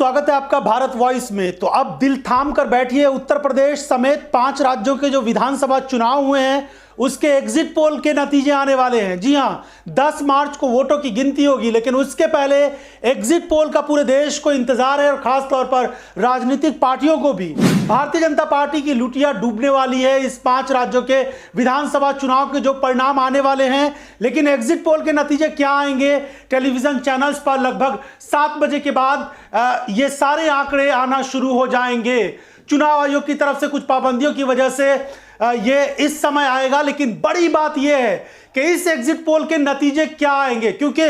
स्वागत है आपका भारत वॉइस में। तो अब दिल थाम कर बैठिए, उत्तर प्रदेश समेत 5 राज्यों के जो विधानसभा चुनाव हुए हैं उसके एग्जिट पोल के नतीजे आने वाले हैं। जी हां, 10 मार्च को वोटों की गिनती होगी, लेकिन उसके पहले एग्जिट पोल का पूरे देश को इंतजार है और खास तौर पर राजनीतिक पार्टियों को भी। भारतीय जनता पार्टी की लुटिया डूबने वाली है इस 5 राज्यों के विधानसभा चुनाव के जो परिणाम आने वाले हैं। लेकिन एग्जिट पोल के नतीजे क्या आएंगे, टेलीविजन चैनल्स पर लगभग 7 बजे के बाद ये सारे आंकड़े आना शुरू हो जाएंगे। चुनाव आयोग की तरफ से कुछ पाबंदियों की वजह से ये इस समय आएगा, लेकिन बड़ी बात यह है कि इस एग्जिट पोल के नतीजे क्या आएंगे, क्योंकि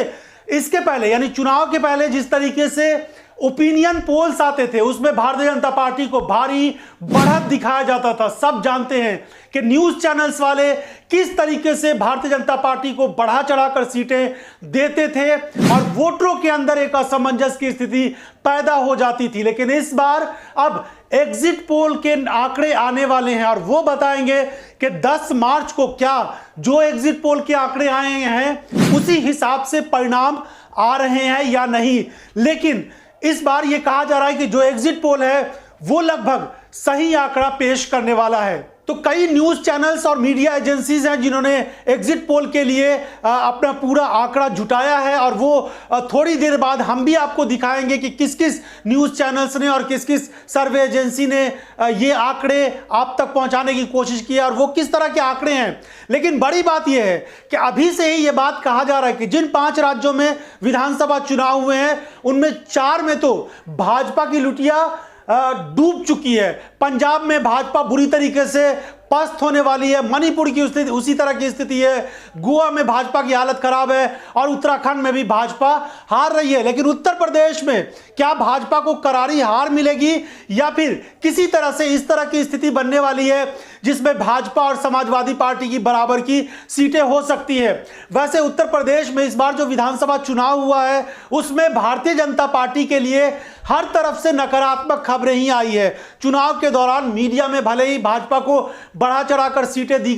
इसके पहले यानी चुनाव के पहले जिस तरीके से ओपिनियन पोल्स आते थे उसमें भारतीय जनता पार्टी को भारी बढ़त दिखाया जाता था। सब जानते हैं कि न्यूज चैनल्स वाले किस तरीके से भारतीय जनता पार्टी को बढ़ा चढ़ाकर सीटें देते थे और वोटरों के अंदर एक असमंजस की स्थिति पैदा हो जाती थी। लेकिन इस बार अब एग्जिट पोल के आंकड़े आने वाले हैं और वो बताएंगे कि 10 मार्च को क्या जो एग्जिट पोल के आंकड़े आए हैं उसी हिसाब से परिणाम आ रहे हैं या नहीं। लेकिन इस बार यह कहा जा रहा है कि जो एग्जिट पोल है वो लगभग सही आंकड़ा पेश करने वाला है। तो कई न्यूज चैनल्स और मीडिया एजेंसीज हैं जिन्होंने एग्जिट पोल के लिए अपना पूरा आंकड़ा जुटाया है और वो थोड़ी देर बाद हम भी आपको दिखाएंगे कि किस किस न्यूज चैनल्स ने और किस किस सर्वे एजेंसी ने ये आंकड़े आप तक पहुंचाने की कोशिश की है और वो किस तरह के आंकड़े हैं। लेकिन बड़ी बात यह है कि अभी से ही ये बात कहा जा रहा है कि जिन 5 राज्यों में विधानसभा चुनाव हुए हैं उनमें 4 में तो भाजपा की लुटिया डूब चुकी है। पंजाब में भाजपा बुरी तरीके से पस्त होने वाली है, मणिपुर की स्थिति उसी तरह की स्थिति है, गोवा में भाजपा की हालत खराब है और उत्तराखंड में भी भाजपा हार रही है। लेकिन उत्तर प्रदेश में क्या भाजपा को करारी हार मिलेगी या फिर किसी तरह से इस तरह की स्थिति बनने वाली है जिसमें भाजपा और समाजवादी पार्टी की बराबर की सीटें हो सकती है। वैसे उत्तर प्रदेश में इस बार जो विधानसभा चुनाव हुआ है उसमें भारतीय जनता पार्टी के लिए हर तरफ से नकारात्मक खबरें ही आई है। चुनाव के दौरान मीडिया में भले ही भाजपा को बढ़ा चढ़ाकर सीटें दी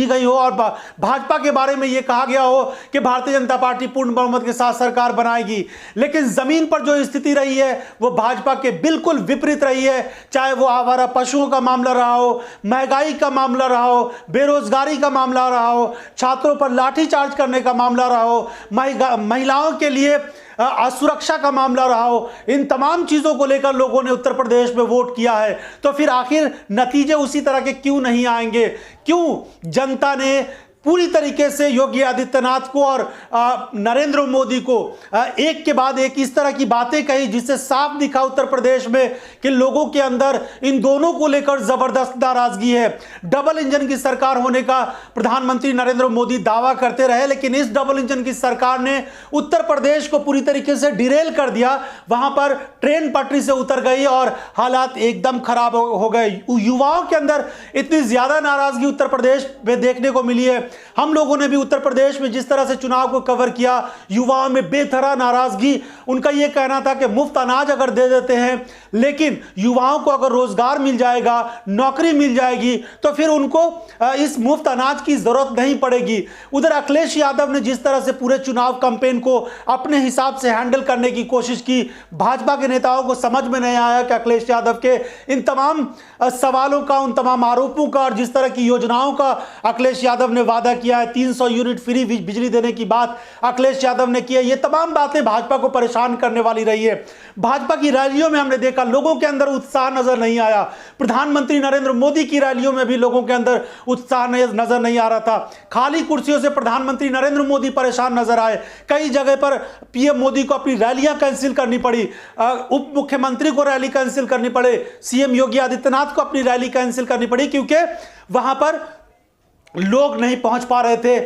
गई हो और भाजपा के बारे में यह कहा गया हो कि भारतीय जनता पार्टी पूर्ण बहुमत के साथ सरकार बनाएगी, लेकिन जमीन पर जो स्थिति रही है वो भाजपा के बिल्कुल विपरीत रही है। चाहे वो आवारा पशुओं का मामला रहा हो, महंगाई का मामला रहा हो, बेरोजगारी का मामला रहा हो, छात्रों पर लाठीचार्ज करने का मामला रहा हो, महिलाओं के लिए असुरक्षा का मामला रहा हो, इन तमाम चीजों को लेकर लोगों ने उत्तर प्रदेश में वोट किया है। तो फिर आखिर नतीजे उसी तरह के क्यों नहीं आएंगे? क्यों जनता ने पूरी तरीके से योगी आदित्यनाथ को और नरेंद्र मोदी को एक के बाद एक इस तरह की बातें कही जिससे साफ दिखा उत्तर प्रदेश में कि लोगों के अंदर इन दोनों को लेकर जबरदस्त नाराजगी है। डबल इंजन की सरकार होने का प्रधानमंत्री नरेंद्र मोदी दावा करते रहे, लेकिन इस डबल इंजन की सरकार ने उत्तर प्रदेश को पूरी तरीके से डिरेल कर दिया। वहां पर ट्रेन पटरी से उतर गई और हालात एकदम खराब हो गए। युवाओं के अंदर इतनी ज्यादा नाराजगी उत्तर प्रदेश में देखने को मिली है। हम लोगों ने भी उत्तर प्रदेश में जिस तरह से चुनाव को कवर किया, युवाओं में बेतरह नाराजगी। उनका यह कहना था कि मुफ्त अनाज अगर दे देते हैं, लेकिन युवाओं को अगर रोजगार मिल जाएगा, नौकरी मिल जाएगी तो फिर उनको इस मुफ्त अनाज की जरूरत नहीं पड़ेगी। उधर अखिलेश यादव ने जिस तरह से पूरे चुनाव कैंपेन को अपने हिसाब से हैंडल करने की कोशिश की, भाजपा के नेताओं को समझ में नहीं आया कि अखिलेश यादव के इन तमाम सवालों का, उन तमाम आरोपों का और जिस तरह की योजनाओं का अखिलेश यादव ने वादा किया है, 300 यूनिट फ्री बिजली देने की बात अखिलेश यादव ने की है, ये तमाम बातें भाजपा को परेशान करने वाली रही है। भाजपा की रैलियों में हमने देखा लोगों के अंदर उत्साह नजर नहीं आया। प्रधानमंत्री नरेंद्र मोदी की रैलियों में भी लोगों के अंदर उत्साह नजर नहीं आ रहा था। खाली कुर्सियों से प्रधानमंत्री नरेंद्र मोदी परेशान नजर आए। कई जगह पर पीएम मोदी को अपनी रैलियां कैंसिल करनी पड़ी, उप मुख्यमंत्री को रैली कैंसिल करनी पड़े, सीएम योगी आदित्यनाथ को अपनी रैली कैंसिल करनी पड़ी क्योंकि वहां पर लोग नहीं पहुंच पा रहे थे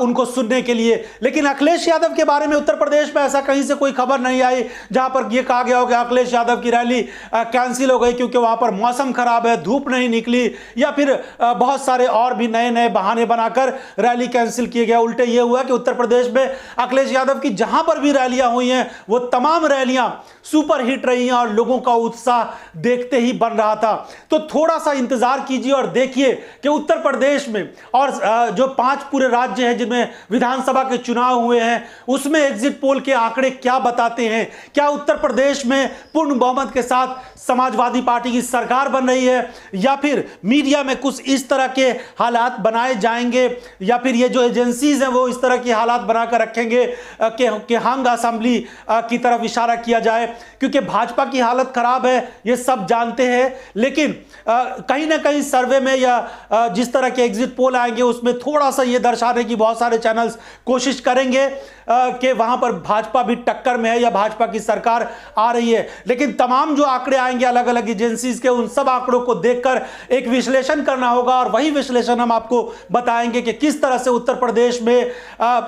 उनको सुनने के लिए। लेकिन अखिलेश यादव के बारे में उत्तर प्रदेश में ऐसा कहीं से कोई खबर नहीं आई जहां पर यह कहा गया हो कि अखिलेश यादव की रैली कैंसिल हो गई क्योंकि वहां पर मौसम खराब है, धूप नहीं निकली, या फिर बहुत सारे और भी नए नए बहाने बनाकर रैली कैंसिल किए गया। उल्टे यह हुआ कि उत्तर प्रदेश में अखिलेश यादव की जहां पर भी रैलियां हुई हैं वो तमाम रैलियां सुपर हिट रही हैं और लोगों का उत्साह देखते ही बन रहा था। तो थोड़ा सा इंतजार कीजिए और देखिए कि उत्तर प्रदेश में और जो 5 पूरे राज्य हैं जिनमें विधानसभा के चुनाव हुए हैं उसमें एग्जिट पोल के आंकड़े क्या बताते हैं। क्या उत्तर प्रदेश में पूर्ण बहुमत के साथ समाजवादी पार्टी की सरकार बन रही है, या फिर मीडिया में कुछ इस तरह के हालात बनाए जाएंगे, या फिर ये जो एजेंसीज हैं वो इस तरह के हालात बनाकर रखेंगे कि हंग असेंबली की तरफ इशारा किया जाए। क्योंकि भाजपा की हालत खराब है ये सब जानते हैं, लेकिन कहीं ना कहीं सर्वे में या जिस तरह के एग्जिट पोल आएंगे उसमें थोड़ा सा ये दर्शाने की बहुत सारे चैनल्स कोशिश करेंगे कि वहां पर भाजपा भी टक्कर में है या भाजपा की सरकार आ रही है। लेकिन तमाम जो आंकड़े आएंगे अलग अलग एजेंसीज के, उन सब आंकड़ों को देखकर एक विश्लेषण करना होगा और वही विश्लेषण हम आपको बताएंगे कि किस तरह से उत्तर प्रदेश में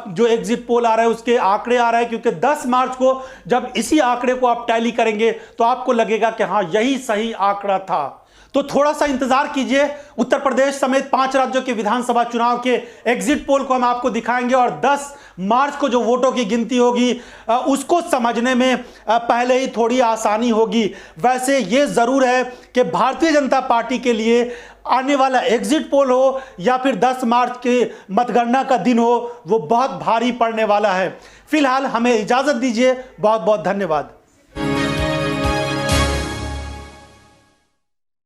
जो एग्जिट पोल आ रहा है उसके आंकड़े आ रहे हैं। क्योंकि 10 मार्च को जब इसी आंकड़े को आप टैली करेंगे तो आपको लगेगा कि हाँ यही सही आंकड़ा था। तो थोड़ा सा इंतजार कीजिए, उत्तर प्रदेश समेत 5 राज्यों के विधानसभा चुनाव के एग्जिट पोल को हम आपको दिखाएंगे और 10 मार्च को जो वोटों की गिनती होगी उसको समझने में पहले ही थोड़ी आसानी होगी। वैसे ये जरूर है कि भारतीय जनता पार्टी के लिए आने वाला एग्जिट पोल हो या फिर 10 मार्च के मतगणना का दिन हो वो बहुत भारी पड़ने वाला है। फिलहाल हमें इजाजत दीजिए, बहुत बहुत धन्यवाद।